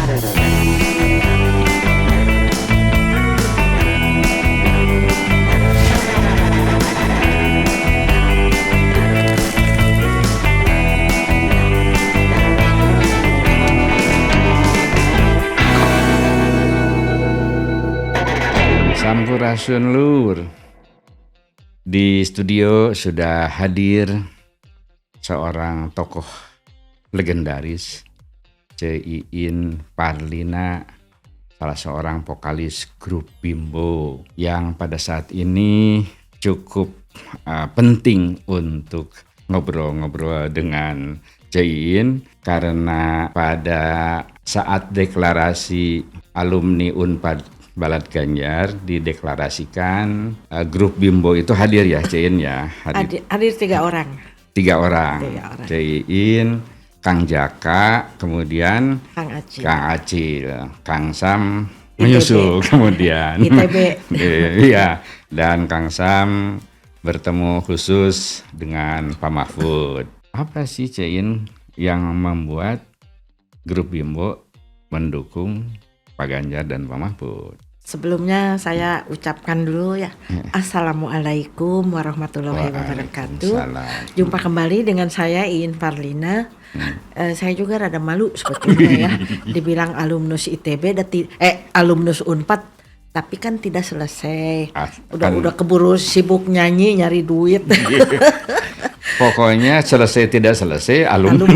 Sampurasun Lur. Di studio sudah hadir seorang tokoh legendaris, Iin Parlina, salah seorang vokalis grup Bimbo yang pada saat ini cukup penting untuk ngobrol-ngobrol dengan Iin karena pada saat deklarasi alumni Unpad Balad Ganjar dideklarasikan, grup Bimbo itu hadir ya, Iin ya? Hadir 3 orang. 3 orang. Iin, Kang Jaka, kemudian Kang Acil, Kang Sam menyusul kemudian. ITB. Iya, dan Kang Sam bertemu khusus dengan Pak Mahfud. Apa sih Iin yang membuat grup Bimbo mendukung Pak Ganjar dan Pak Mahfud? Sebelumnya saya ucapkan dulu ya, Assalamualaikum warahmatullahi wabarakatuh. Jumpa kembali dengan saya Iin Parlina. Saya juga rada malu sebetulnya ya, dibilang alumnus ITB, alumnus Unpad, tapi kan tidak selesai. Udah keburu sibuk nyanyi nyari duit. Pokoknya selesai tidak selesai alumni.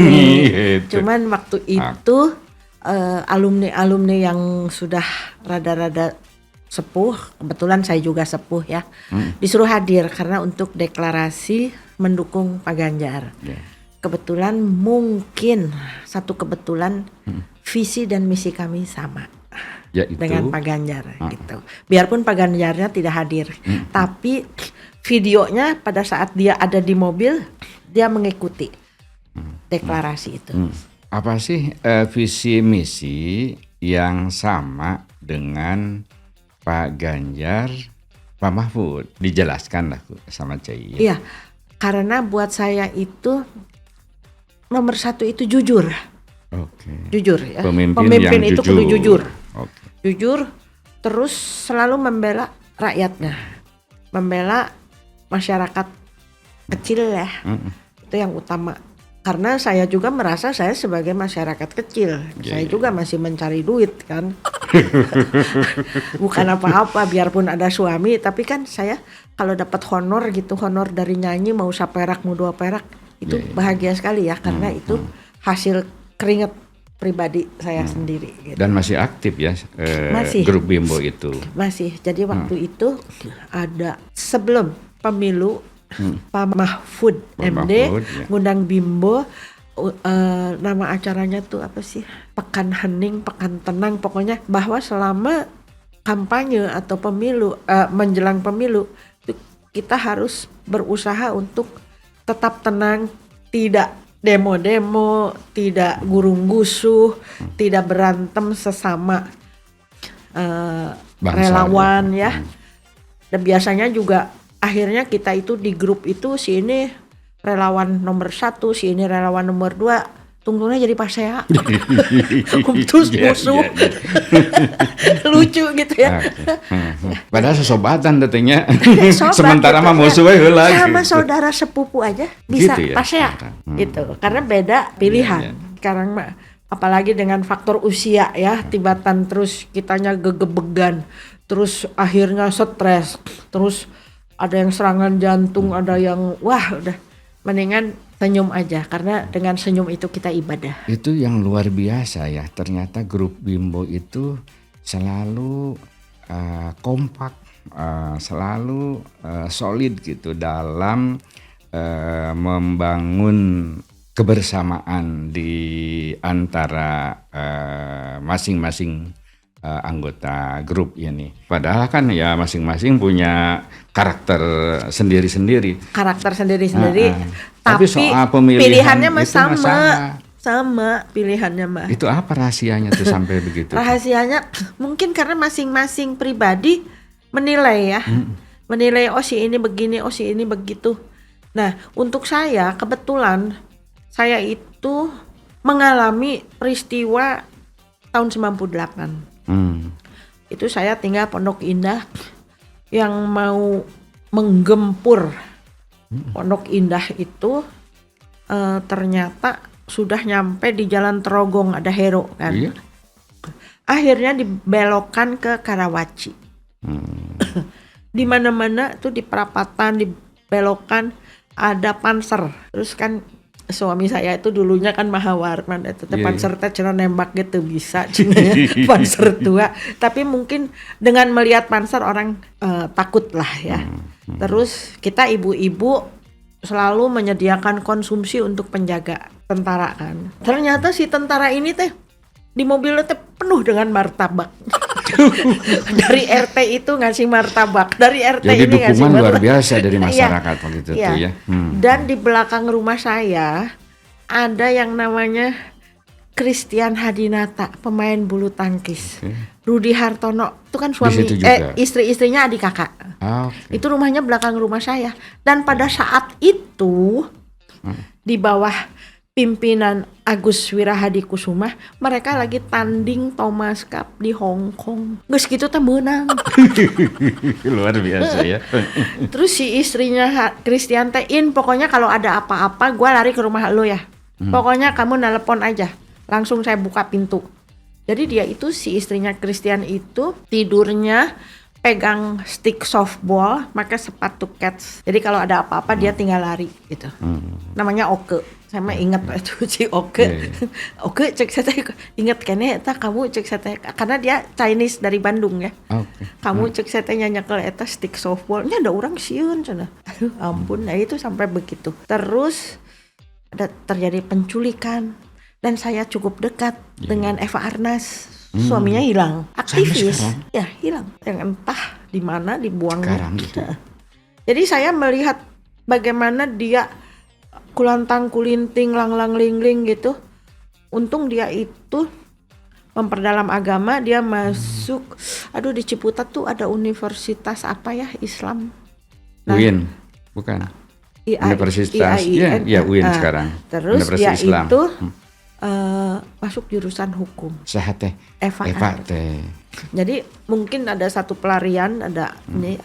Gitu. Cuman waktu itu alumni yang sudah rada-rada sepuh, kebetulan saya juga sepuh ya, disuruh hadir karena untuk deklarasi mendukung Pak Ganjar. Kebetulan mungkin satu kebetulan visi dan misi kami sama dengan Pak Ganjar gitu. Biarpun Pak Ganjarnya tidak hadir, tapi videonya pada saat dia ada di mobil dia mengikuti deklarasi itu. Apa sih visi misi yang sama dengan Pak Ganjar, Pak Mahfud? Dijelaskan lah sama Iin. Iya, karena buat saya itu nomor 1 itu jujur. Jujur ya. Pemimpin itu kudu jujur. Jujur, terus selalu membela rakyatnya, membela masyarakat kecil ya. Itu yang utama. Karena saya juga merasa saya sebagai masyarakat kecil, saya juga masih mencari duit kan. Bukan apa-apa, biarpun ada suami, tapi kan saya kalau dapat honor gitu, honor dari nyanyi mau 1 perak mau 2 perak, itu bahagia sekali ya, karena itu hasil keringat pribadi saya sendiri. Gitu. Dan masih aktif ya grup Bimbo itu? Masih, jadi waktu itu ada sebelum pemilu, Pak Mahfud MD ngundang Bimbo, nama acaranya tuh apa sih, Pekan Hening, Pekan Tenang, pokoknya bahwa selama kampanye atau pemilu, menjelang pemilu kita harus berusaha untuk tetap tenang, tidak demo-demo, tidak gurung-gusuh, tidak berantem sesama relawan ya. Dan biasanya juga akhirnya kita itu di grup itu, si ini relawan nomor 1, si ini relawan nomor 2, tunggunya jadi pasea. Terus musuh. Lucu gitu ya. Padahal sesobatan datanya. Sementara mah musuh heula. Sama saudara sepupu aja bisa gitu ya? Pasea. Gitu. Karena beda pilihan. Sekarang mah apalagi dengan faktor usia ya, tibatan terus kitanya gegebegan, terus akhirnya stres, terus ada yang serangan jantung, ada yang udah mendingan senyum aja, karena dengan senyum itu kita ibadah. Itu yang luar biasa ya, ternyata grup Bimbo itu selalu kompak, selalu solid gitu dalam membangun kebersamaan di antara masing-masing anggota grup ini. Padahal kan ya masing-masing punya karakter sendiri-sendiri. Tapi soal pilihannya mah sama pilihannya mah. Itu apa rahasianya tuh sampai begitu? Rahasianya mungkin karena masing-masing pribadi menilai ya. Menilai si ini begini, si ini begitu. Nah, untuk saya kebetulan saya itu mengalami peristiwa tahun 98. Hmm. Itu saya tinggal Pondok Indah yang mau menggempur Pondok Indah itu ternyata sudah nyampe di Jalan Trogong, ada Hero kan. Iya. Akhirnya dibelokkan ke Karawaci. Di mana-mana tuh di perapatan dibelokkan ada panser. Terus kan suami saya itu dulunya kan Mahawarman, itu Iya, panser teh cenah nembak gitu bisa cenah panser tua. Tapi mungkin dengan melihat panser orang takut lah ya. Terus kita ibu-ibu selalu menyediakan konsumsi untuk penjaga tentara kan. Ternyata si tentara ini teh di mobilnya teh penuh dengan martabak. Dari RT itu ngasih martabak, dari RT Jadi ini ngasih dukungan luar martabak. biasa dari Iya, masyarakat waktu itu iya. tuh ya. Dan di belakang rumah saya ada yang namanya Christian Hadinata, pemain bulu tangkis. Oke. Rudi Hartono itu kan suami situ juga? istri-istrinya adik kakak. Oke. Itu rumahnya belakang rumah saya. Dan pada saat itu di bawah pimpinan Agus Wirahadikusumah, mereka lagi tanding Thomas Cup di Hong Kong. Geus kitu teh meunang. Luar biasa ya. Terus si istrinya Christian tein, pokoknya kalau ada apa-apa gua lari ke rumah lo ya. Pokoknya kamu nelpon aja. Langsung saya buka pintu. Jadi dia itu si istrinya Christian itu tidurnya pegang stick softball, pakai sepatu cats. Jadi kalau ada apa-apa dia tinggal lari gitu. Namanya Oke. Saya mah ingat itu si Oke. Oke cek saya ingat kene eta kamu cek saya karena dia Chinese dari Bandung ya. Oke. Kamu cek saya nyanyakel eta stick softball. Nya ada orang sieun cenah. Aduh ampun, nah itu sampai begitu. Terus ada terjadi penculikan dan saya cukup dekat dengan Eva Arnas. Suaminya hilang, aktivis, ya hilang, yang entah di mana dibuangnya. Sekarang itu. Jadi saya melihat bagaimana dia kulantang kulinting, langlang lingling gitu. Untung dia itu memperdalam agama, dia masuk. Aduh di Ciputat tuh ada universitas apa ya Islam? UIN, bukan? Universitas, IAIN. ya UIN sekarang. Terus Universitas dia Islam. itu masuk jurusan hukum. Sehat teh. Eva teh. Jadi mungkin ada satu pelarian, ada ini.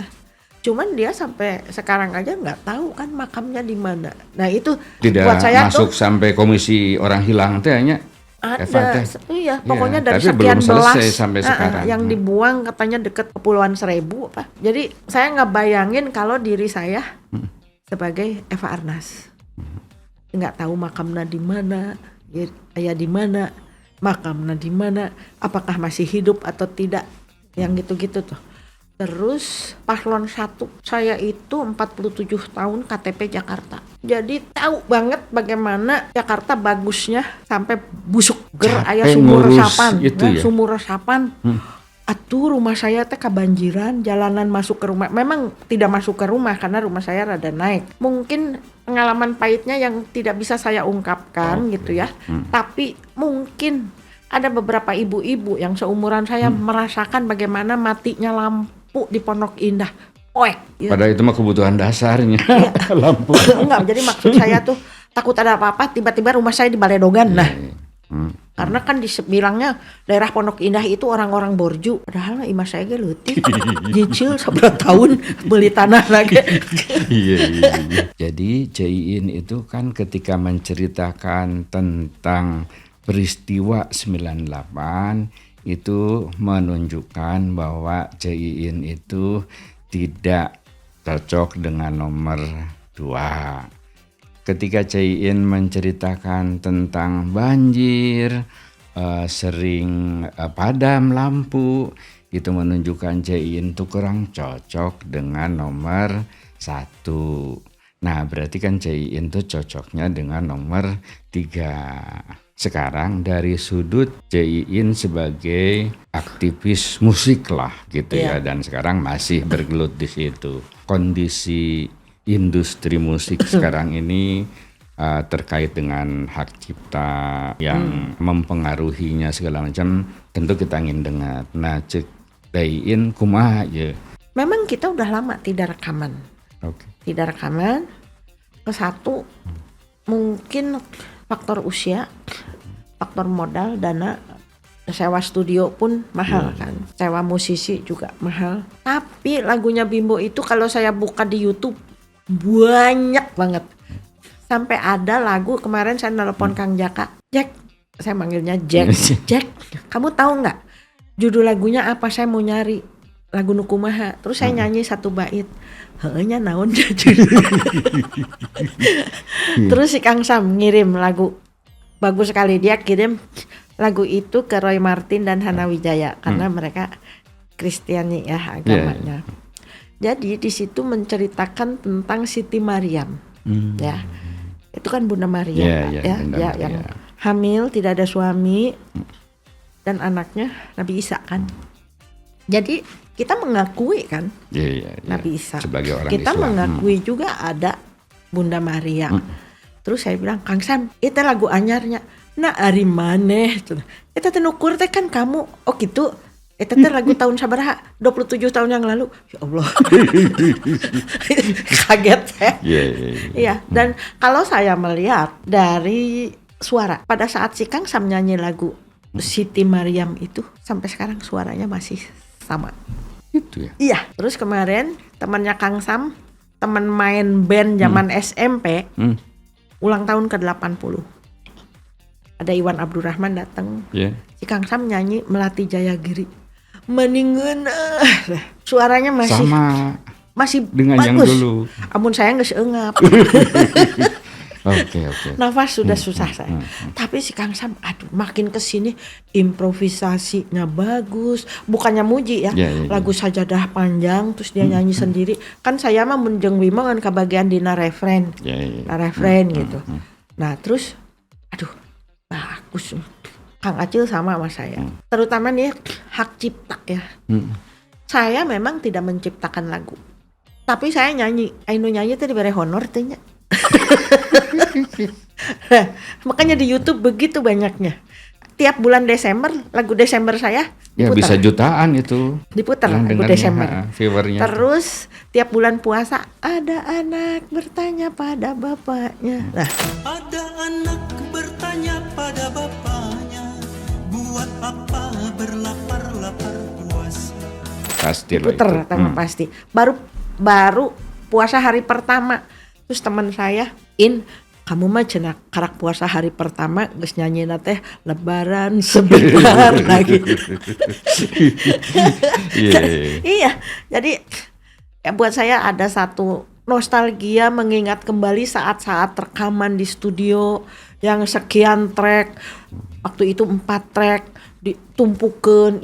Cuman dia sampai sekarang aja nggak tahu kan makamnya di mana. Nah itu Tidak buat saya masuk tuh sampai komisi orang hilang teh hanya. ada, iya pokoknya Iya, dari tapi sekian belum selesai belas sampai sekarang. yang dibuang katanya deket Kepulauan Seribu apa. Jadi saya nggak bayangin kalau diri saya sebagai Eva Arnas nggak tahu makamnya di mana, ya di mana, makamnya di mana, apakah masih hidup atau tidak, yang gitu-gitu tuh. Terus paslon 1 saya itu 47 tahun KTP Jakarta. Jadi tahu banget bagaimana Jakarta bagusnya sampai busuk ger aya sumur resapan, itu ya? Sumur resapan. Atuh rumah saya teh kebanjiran, jalanan masuk ke rumah. Memang tidak masuk ke rumah karena rumah saya rada naik. Mungkin pengalaman pahitnya yang tidak bisa saya ungkapkan gitu ya. Tapi mungkin ada beberapa ibu-ibu yang seumuran saya merasakan bagaimana matinya lampu di Pondok Indah. Oek. Ya. Padahal itu mah kebutuhan dasarnya. Lampu. Enggak, jadi maksud saya tuh takut ada apa-apa tiba-tiba rumah saya dibaledogan. Nah, karena kan dibilangnya daerah Pondok Indah itu orang-orang borju. Padahal imah saya ge leutik. Nyicil 11 tahun beli tanah lagi. Iya. Jadi Caiin itu kan ketika menceritakan tentang peristiwa 98 itu menunjukkan bahwa Caiin itu tidak cocok dengan nomor 2. Ketika Caiin menceritakan tentang banjir, sering padam lampu, itu menunjukkan Caiin itu kurang cocok dengan nomor 1. Nah berarti kan Caiin itu cocoknya dengan nomor 3. Sekarang dari sudut Caiin sebagai aktivis musik lah gitu ya, dan sekarang masih bergelut di situ. Kondisi industri musik sekarang ini terkait dengan hak cipta yang mempengaruhinya segala macam, tentu kita ingin dengar. Nah cek Caiin kumaha ya? Memang kita udah lama tidak rekaman. Tidak rekaman. Kesatu mungkin faktor usia, faktor modal, dana, sewa studio pun mahal kan, sewa musisi juga mahal. Tapi lagunya Bimbo itu kalau saya buka di YouTube banyak banget. Sampai ada lagu kemarin saya nelpon Kang Jaka, Jack, saya manggilnya Jack, Jack, kamu tahu nggak judul lagunya apa? Saya mau nyari lagu nu kumaha. Terus saya nyanyi satu bait, heunya naon judul. Terus si Kang Sam ngirim lagu bagus sekali, dia kirim lagu itu ke Roy Martin dan Hana Wijaya karena mereka Kristiani ya agamanya. Jadi di situ menceritakan tentang Siti Maryam, ya itu kan Bunda Maryam, ya yang hamil tidak ada suami dan anaknya Nabi Isa kan. Jadi kita mengakui kan Nabi Isa. Sebagai orang kita Islam. mengakui juga ada Bunda Maria. Terus saya bilang, Kang Sam, itu lagu anyarnya. Nah, ari maneh. Itu teh nukur teh kan kamu. Oh gitu. Itu teh lagu tahun sabaraha? 27 tahun yang lalu. Ya Allah. Kaget saya. Iya, dan kalau saya melihat dari suara pada saat si Kang Sam nyanyi lagu Siti Maryam itu sampai sekarang suaranya masih sama. Itu ya. Iya, terus kemarin temannya Kang Sam, teman main band zaman SMP, ulang tahun ke-80. Ada Iwan Abdurrahman datang. Si Kang Sam nyanyi Melati Jayagiri. Meningeun suaranya masih dengan bagus. yang dulu. Amun saya geus eungap. Oke. Nafas sudah susah saya. Tapi si Kang Sam, aduh makin kesini improvisasinya bagus. Bukannya muji ya. Lagu Sajadah Panjang terus dia nyanyi sendiri. Kan saya mah menjeng Bimo kan kebagian dina refren. Refren gitu. Nah terus aduh bagus. Kang Acil sama saya. Terutama nih hak cipta ya. Saya memang tidak menciptakan lagu. Tapi saya nyanyi. Ainu nyanyi teh diberi honor teh nya. Nah, makanya di YouTube begitu banyaknya. Tiap bulan Desember lagu Desember saya diputar. Bisa jutaan itu. Diputar lagu Desember. Viewernya. Terus tiap bulan puasa ada anak bertanya pada bapaknya. Nah, ada anak bertanya pada bapaknya, buat apa berlapar-lapar puasa. Pasti diputar pasti. Baru puasa hari pertama. Terus teman saya, kamu mah cenah karak puasa hari pertama geus nyanyina teh lebaran sebentar lagi. Iya. Jadi ya buat saya ada satu nostalgia mengingat kembali saat-saat rekaman di studio yang sekian track. Waktu itu 4 track ditumpukeun,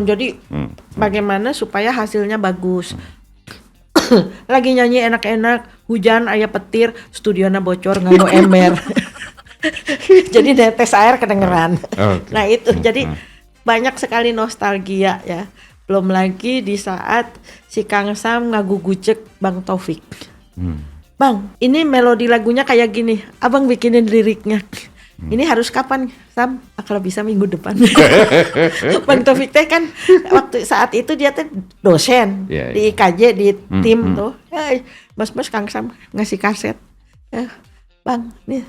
jadi bagaimana supaya hasilnya bagus. Lagi nyanyi enak-enak, hujan aya petir, studiona bocor nganggo ember. Jadi netes air kedengeran. Nah itu jadi banyak sekali nostalgia ya. Belum lagi di saat si Kang Sam ngagugucek Bang Taufik. Bang, ini melodi lagunya kayak gini, abang bikinin liriknya. Ini harus kapan, Sam? Kalau bisa minggu depan. Bang Taufik teh kan waktu saat itu dia teh dosen di IKJ di tim tuh. Mas Kang Sam ngasih kaset. Bang, nih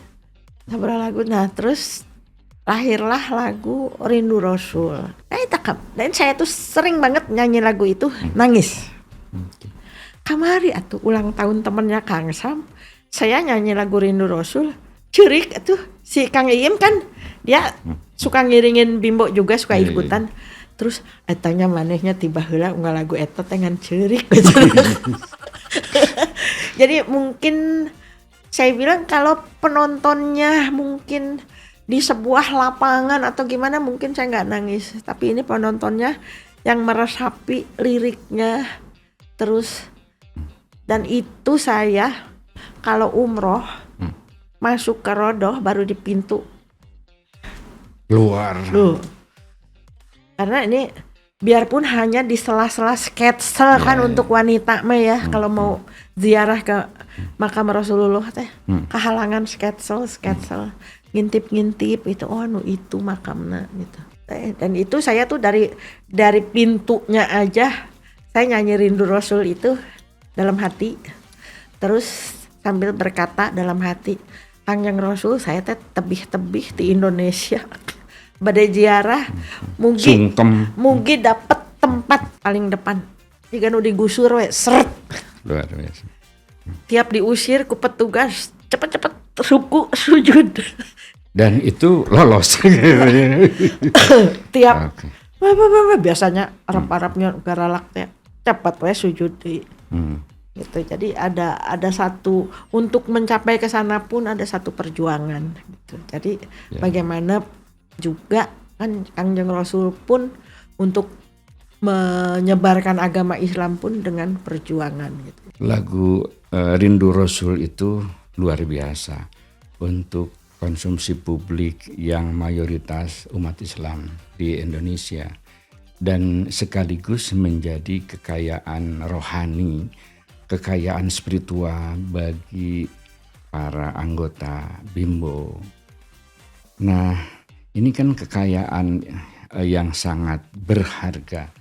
sabra lagu. Nah, terus lahirlah lagu Rindu Rasul. Dan saya tuh sering banget nyanyi lagu itu nangis. Kamari atuh ulang tahun temennya Kang Sam, saya nyanyi lagu Rindu Rasul. Curik tuh si Kang Iem kan dia suka ngiringin Bimbo juga, suka ikutan. Terus etanya manehnya tiba heula unggal lagu eta teh ngan curik. Jadi mungkin saya bilang kalau penontonnya mungkin di sebuah lapangan atau gimana mungkin saya nggak nangis, tapi ini penontonnya yang meresapi liriknya terus. Dan itu saya kalau umroh masuk ke Rodoh baru di pintu luar. Karena ini biarpun hanya di sela-sela sketsel kan untuk wanita mah ya, kalau mau ziarah ke makam Rasulullah teh kehalangan sketsel ngintip itu itu makamnya gitu. Dan itu saya tuh dari pintunya aja saya nyanyi Rindu Rasul itu dalam hati, terus sambil berkata dalam hati, Kangjeng Rasul saya teh tebih-tebih di Indonesia badai ziarah mungkin Sungkem dapat tempat paling depan. Jika nu digusur we seret. luar biasa. Tiap diusir ku petugas, cepet-cepet ruku sujud. Dan itu lolos. Tiap Oke. biasanya Arab-Arabnya garalak teh cepat we sujud di gitu. Jadi ada satu untuk mencapai ke sana pun ada satu perjuangan gitu. Jadi bagaimana juga kan Kangjeng Rasul pun untuk menyebarkan agama Islam pun dengan perjuangan gitu. Lagu Rindu Rasul itu luar biasa untuk konsumsi publik yang mayoritas umat Islam di Indonesia dan sekaligus menjadi kekayaan rohani, kekayaan spiritual bagi para anggota Bimbo. Nah, ini kan kekayaan yang sangat berharga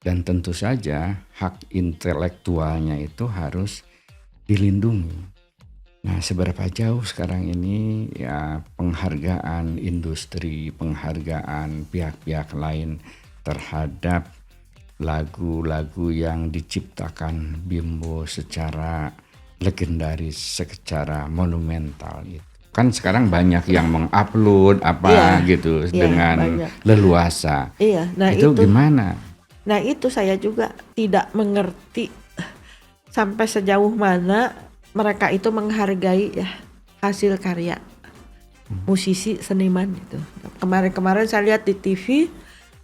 dan tentu saja hak intelektualnya itu harus dilindungi. Nah, seberapa jauh sekarang ini ya penghargaan industri, penghargaan pihak-pihak lain terhadap lagu-lagu yang diciptakan Bimbo secara legendaris, secara monumental itu. Kan sekarang banyak yang mengupload gitu dengan banyak. leluasa. Iya, nah itu itu gimana? Nah itu saya juga tidak mengerti sampai sejauh mana mereka itu menghargai ya hasil karya musisi seniman itu. Kemarin saya lihat di TV,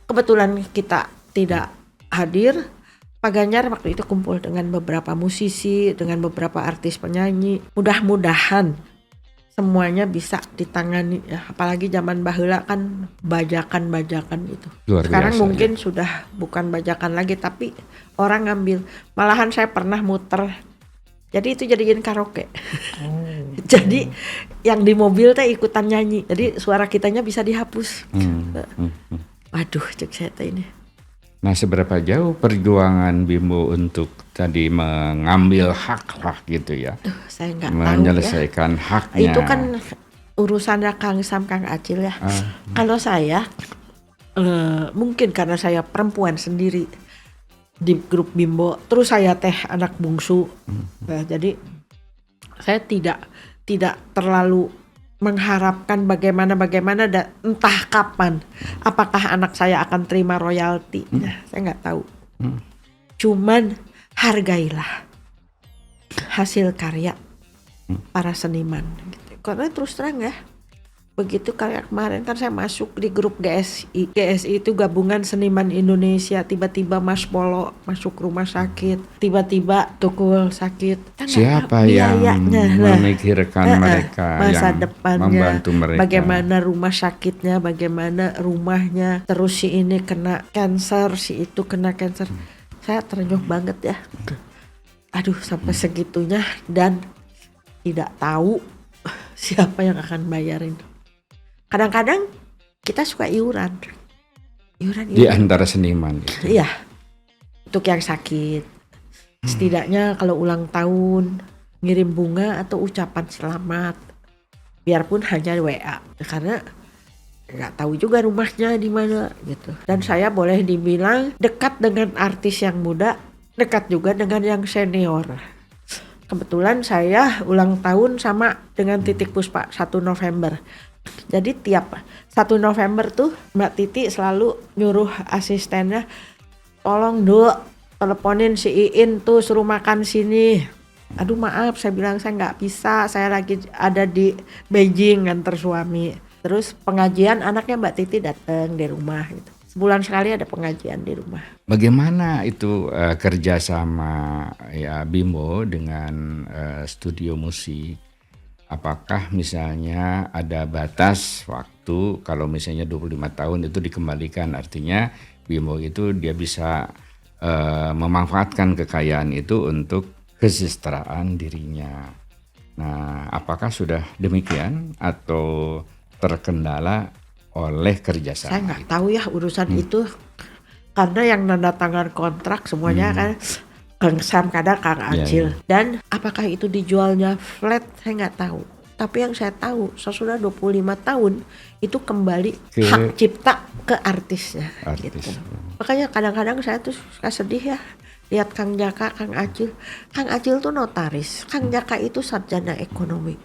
kebetulan kita tidak hadir. Pak Ganjar waktu itu kumpul dengan beberapa musisi, dengan beberapa artis penyanyi. Mudah-mudahan semuanya bisa ditangani ya, apalagi zaman baheula kan bajakan itu. Luar Sekarang biasa, mungkin sudah bukan bajakan lagi, tapi orang ngambil. Malahan saya pernah muter, jadi itu jadiin karaoke. Jadi yang di mobil teh ikutan nyanyi, jadi suara kitanya bisa dihapus. Waduh, cek saya teh ini. Nah, seberapa jauh perjuangan Bimbo untuk tadi mengambil hak lah gitu ya, Saya nggak tahu menyelesaikan haknya. Itu kan urusannya Kang Sam, Kang Acil ya. Kalau saya mungkin karena saya perempuan sendiri di grup Bimbo, terus saya teh anak bungsu, nah, jadi saya tidak terlalu mengharapkan bagaimana dan entah kapan apakah anak saya akan terima royalti. Nah, saya nggak tahu. Cuman hargailah hasil karya para seniman gitu. Karena terus terang ya, begitu kayak kemarin kan saya masuk di grup GSI. GSI itu Gabungan Seniman Indonesia. Tiba-tiba Mas Polo masuk rumah sakit, tiba-tiba Tukul sakit. Siapa yang memikirkan mereka, masa yang depannya, membantu mereka? bagaimana rumah sakitnya, bagaimana rumahnya, terus si ini kena cancer, si itu kena cancer. Saya terenyuh banget ya. Aduh, sampai segitunya, dan tidak tahu siapa yang akan bayarin. Kadang-kadang kita suka iuran. Di antara seniman gitu. Iya, untuk yang sakit. Setidaknya kalau ulang tahun ngirim bunga atau ucapan selamat, biarpun hanya WA, karena nggak tahu juga rumahnya di mana gitu. Dan saya boleh dibilang dekat dengan artis yang muda, dekat juga dengan yang senior. Kebetulan saya ulang tahun sama dengan Titik Puspa 1 November. Jadi tiap 1 November tuh Mbak Titi selalu nyuruh asistennya, tolong teleponin si Iin tuh suruh makan sini. Aduh maaf, saya bilang saya nggak bisa, saya lagi ada di Beijing nganter suami. Terus pengajian anaknya Mbak Titi datang di rumah gitu. Sebulan sekali ada pengajian di rumah. Bagaimana itu kerjasama ya Bimbo dengan studio musik? Apakah misalnya ada batas waktu, kalau misalnya 25 tahun itu dikembalikan, artinya Bimbo itu dia bisa memanfaatkan kekayaan itu untuk kesejahteraan dirinya. Nah, apakah sudah demikian atau terkendala oleh kerjasama? Saya nggak tahu ya urusan itu, karena yang nanda tangan kontrak semuanya kan Kang Sam, kadang Kang Acil. Dan apakah itu dijualnya flat, saya nggak tahu. tapi yang saya tahu sesudah 25 tahun itu kembali Ke hak cipta ke artisnya. artis. Gitu. Makanya kadang-kadang saya tuh suka sedih ya lihat Kang Jaka, Kang Acil. Kang Acil tuh notaris, Kang Jaka itu sarjana ekonomi.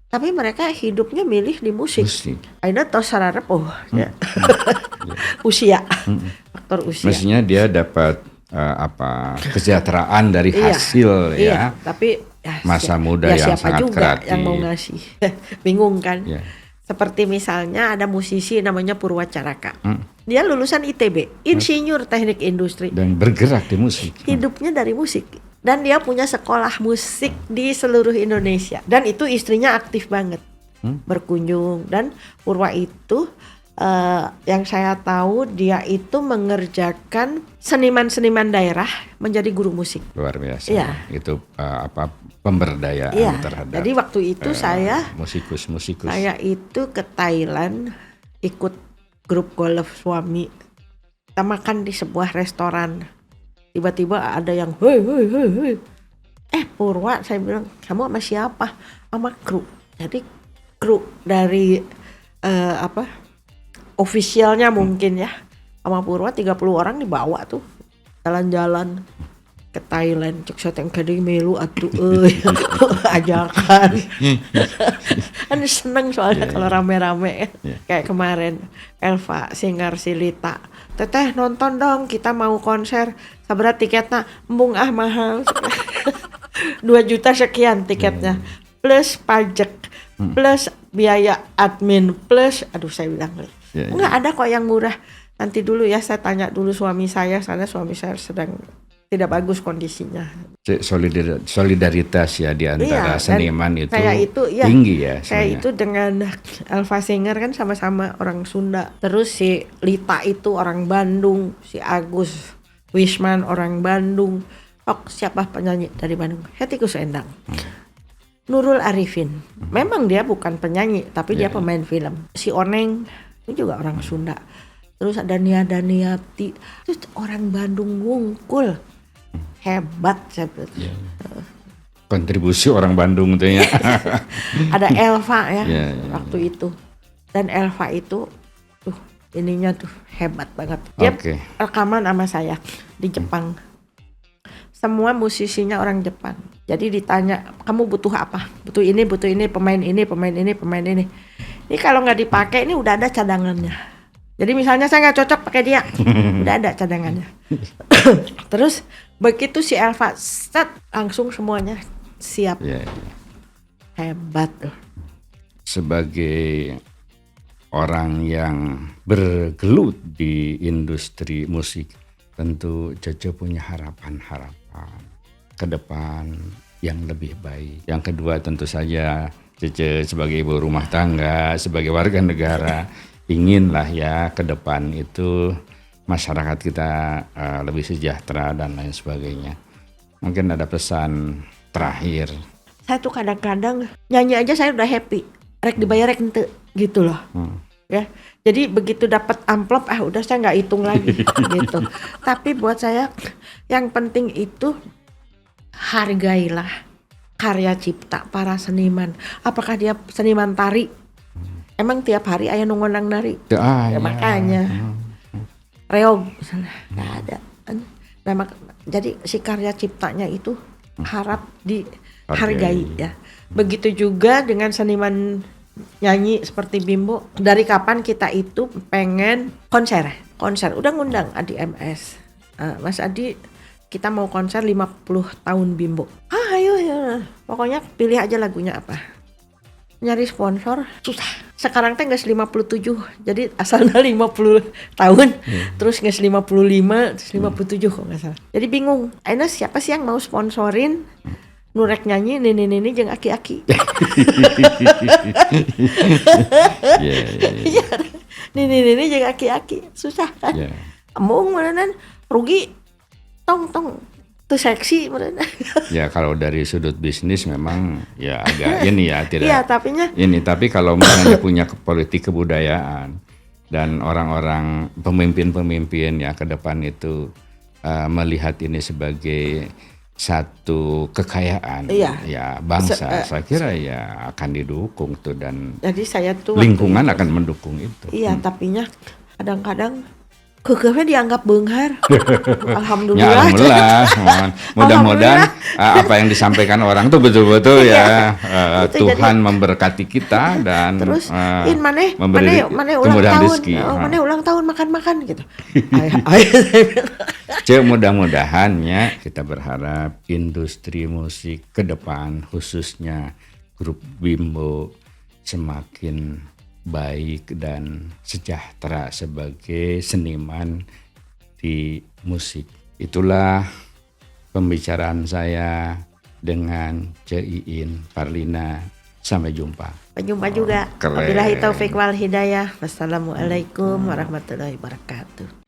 Tapi mereka hidupnya milih di musik. Musik. Aina tos sararep ya. Usia. Faktor usia. Mestinya dia dapat kesejahteraan dari hasil Iya, ya. tapi ya, Masa muda yang siapa sangat juga kreatif. yang mau ngasih. Bingung kan? Ya. Seperti misalnya ada musisi namanya Purwacaraka. Dia lulusan ITB, insinyur teknik industri. Dan bergerak di musik. Hidupnya dari musik. Dan dia punya sekolah musik di seluruh Indonesia. Dan itu istrinya aktif banget. Berkunjung. Dan Purwa itu yang saya tahu dia itu mengerjakan seniman-seniman daerah menjadi guru musik. Luar biasa. Iya. Itu pemberdayaan Iya. terhadap Jadi waktu itu saya musikus. Saya itu ke Thailand ikut grup golf suami. Kita makan di sebuah restoran. Tiba-tiba ada yang hei. Purwa, saya bilang, kamu sama siapa? Sama kru. Jadi kru dari ofisialnya mungkin ya. Sama Purwa 30 orang dibawa tuh jalan-jalan ke Thailand. Cek saya tengkadeng melu atuh ajakan. Kan seneng soalnya kalau rame-rame. Kayak kemarin Elva Singer Silita, teteh nonton dong, kita mau konser. Sabaraha tiketnya? Embung mahal. 2 juta sekian tiketnya. Plus pajak, plus biaya admin, plus saya bilang enggak ada kok yang murah. Nanti dulu ya, saya tanya dulu suami saya, karena suami saya sedang tidak bagus kondisinya. Solidaritas ya di antara seniman itu tinggi ya. Saya itu dengan Elva Singer kan sama-sama orang Sunda. Terus si Lita itu orang Bandung, si Agus Wisman orang Bandung. Siapa penyanyi dari Bandung? Hetty Koes Endang. Nurul Arifin. Memang dia bukan penyanyi, tapi dia pemain film. Si Oneng itu juga orang Sunda. Terus ada Nia Daniati. Terus orang Bandung ngungkul. Hebat saya bilang. Kontribusi orang Bandung tuh ya. Ada Elva ya ya. waktu itu. Dan Elva itu ininya tuh hebat banget. Dia rekaman sama saya di Jepang. Semua musisinya orang Jepang. Jadi ditanya, kamu butuh apa? Butuh ini, pemain ini. Ini kalau nggak dipakai ini udah ada cadangannya. Jadi misalnya saya nggak cocok pakai dia, udah ada cadangannya. Terus begitu si Elva langsung semuanya siap. Hebat tuh. Sebagai orang yang bergelut di industri musik, tentu Cece punya harapan ke depan yang lebih baik. Yang kedua tentu saja Cece sebagai ibu rumah tangga, sebagai warga negara, inginlah ya ke depan itu masyarakat kita lebih sejahtera dan lain sebagainya. Mungkin ada pesan terakhir. Saya tuh kadang-kadang nyanyi aja saya udah happy. Rek dibayar rek ente gitu loh. Ya. Jadi begitu dapat amplop udah saya nggak hitung lagi gitu. Tapi buat saya yang penting itu hargailah karya cipta para seniman. Apakah dia seniman tari? Emang tiap hari aya nu ngonang nari? Ya makanya. Reog misalnya nggak ada. Nah, jadi si karya ciptanya itu harap dihargai ya. Begitu juga dengan seniman nyanyi seperti Bimbo. Dari kapan kita itu pengen konser udah ngundang Adi MS. Mas Adi, kita mau konser 50 tahun Bimbo. Ayo ya. Pokoknya pilih aja lagunya apa. Nyari sponsor susah. Sekarang teh geus 57. Jadi asalnya 50 tahun. Terus geus 55, terus 57 kok enggak salah. Jadi bingung. Ayeuna siapa sih yang mau sponsorin? Nurek nyanyi nini jeung aki-aki. Nini jeung aki-aki susah kan? Embung meureunnan rugi. Tong tuh seksi meureunnan. Ya kalau dari sudut bisnis memang ya agak ini ya tidak. Iya, tapi kalau misalnya punya politik kebudayaan dan orang-orang pemimpin ya ke depan itu melihat ini sebagai satu kekayaan Iya. ya bangsa, saya kira ya akan didukung tuh, dan Jadi saya tuh lingkungan waktu itu, akan mendukung itu. iya, tapinya kadang-kadang keukeuhnya dianggap beunghar. Ya, Alhamdulillah. alhamdulillah. Mudah-mudahan apa yang disampaikan orang tuh betul-betul ya Itu Tuhan memberkati kita dan Terus in memberi mana ulang kemudahan tahun, rezeki. mana ulang tahun makan-makan gitu. Saya bilang, Cek, mudah-mudahan ya, kita berharap industri musik ke depan khususnya grup Bimbo semakin baik dan sejahtera sebagai seniman di musik. Itulah pembicaraan saya dengan Iin Parlina. Sampai jumpa. Jumpa juga. Keren. Wabillahi taufik wal hidayah. Wassalamualaikum warahmatullahi wabarakatuh.